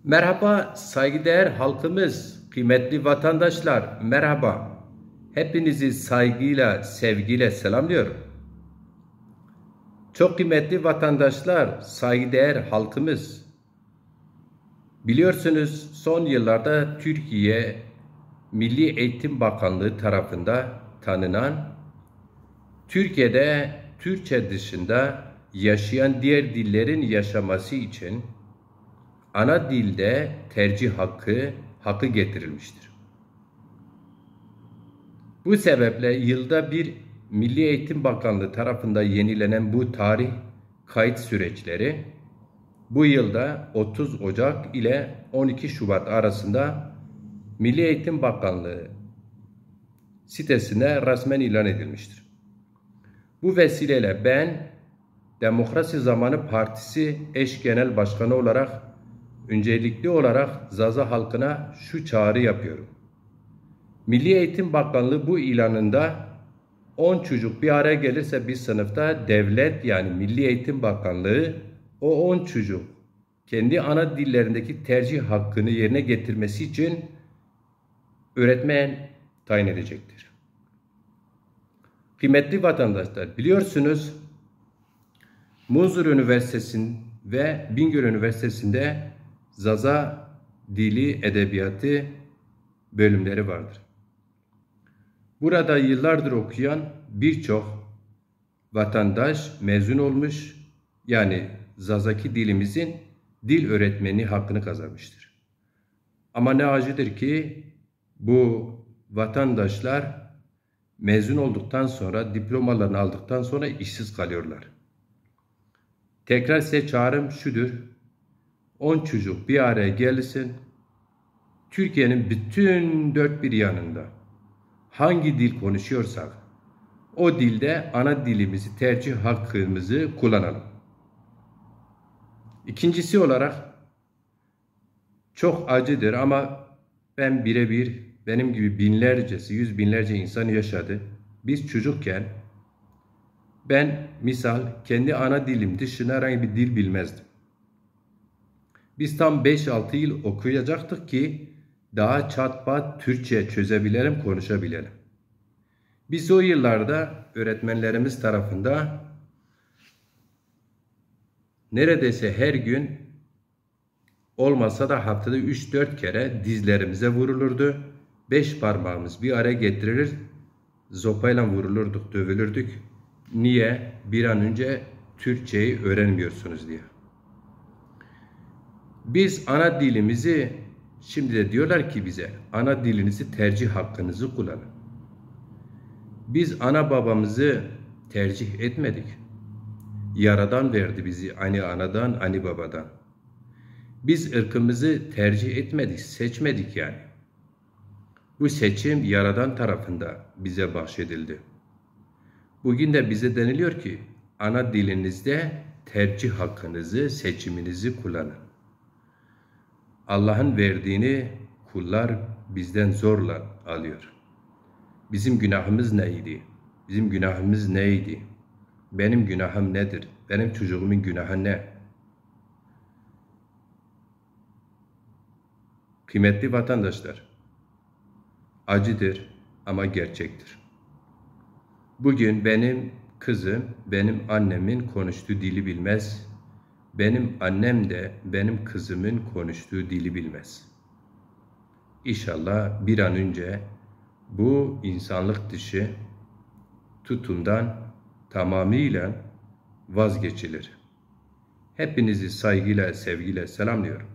Merhaba saygıdeğer halkımız, kıymetli vatandaşlar, merhaba. Hepinizi saygıyla, sevgiyle selamlıyorum. Çok kıymetli vatandaşlar, saygıdeğer halkımız. Biliyorsunuz son yıllarda Türkiye Milli Eğitim Bakanlığı tarafından tanınan, Türkiye'de Türkçe dışında yaşayan diğer dillerin yaşaması için ana dilde tercih hakkı getirilmiştir. Bu sebeple yılda bir Milli Eğitim Bakanlığı tarafından yenilenen bu tarih kayıt süreçleri bu yılda 30 Ocak ile 12 Şubat arasında Milli Eğitim Bakanlığı sitesine resmen ilan edilmiştir. Bu vesileyle ben Demokrasi Zamanı Partisi eş genel başkanı olarak öncelikli olarak Zaza halkına şu çağrı yapıyorum. Milli Eğitim Bakanlığı bu ilanında 10 çocuk bir araya gelirse bir sınıfta devlet yani Milli Eğitim Bakanlığı o 10 çocuk kendi ana dillerindeki tercih hakkını yerine getirmesi için öğretmen tayin edecektir. Kıymetli vatandaşlar, biliyorsunuz Muzur Üniversitesi'nin ve Bingöl Üniversitesi'nde Zaza Dili Edebiyatı bölümleri vardır. Burada yıllardır okuyan birçok vatandaş mezun olmuş, yani Zazaki dilimizin dil öğretmeni hakkını kazanmıştır. Ama ne acıdır ki bu vatandaşlar mezun olduktan sonra, diplomalarını aldıktan sonra işsiz kalıyorlar. Tekrar size çağrım şudur: 10 çocuk bir araya gelsin, Türkiye'nin bütün dört bir yanında hangi dil konuşuyorsak o dilde ana dilimizi tercih hakkımızı kullanalım. İkincisi olarak çok acıdır ama ben birebir benim gibi binlercesi, yüz binlerce insan yaşadı. Biz çocukken ben misal kendi ana dilim dışında herhangi bir dil bilmezdim. Biz tam 5-6 yıl okuyacaktık ki daha çat pat Türkçe çözebilelim, konuşabilelim. Biz o yıllarda öğretmenlerimiz tarafından neredeyse her gün olmasa da haftada 3-4 kere dizlerimize vurulurdu. 5 parmağımız bir araya getirilir, zopayla vurulurduk, dövülürdük. Niye? Bir an önce Türkçeyi öğrenmiyorsunuz diye. Biz ana dilimizi, şimdi de diyorlar ki bize ana dilinizi tercih hakkınızı kullanın. Biz ana babamızı tercih etmedik. Yaradan verdi bizi, ani anadan, ani babadan. Biz ırkımızı tercih etmedik, seçmedik yani. Bu seçim Yaradan tarafından bize bahşedildi. Bugün de bize deniliyor ki ana dilinizde tercih hakkınızı, seçiminizi kullanın. Allah'ın verdiğini kullar bizden zorla alıyor. Bizim günahımız neydi? Bizim günahımız neydi? Benim günahım nedir? Benim çocuğumun günahı ne? Kıymetli vatandaşlar, acıdır ama gerçektir. Bugün benim kızım, benim annemin konuştuğu dili bilmez. Benim annem de benim kızımın konuştuğu dili bilmez. İnşallah bir an önce bu insanlık dışı tutumdan tamamıyla vazgeçilir. Hepinizi saygıyla, sevgiyle selamlıyorum.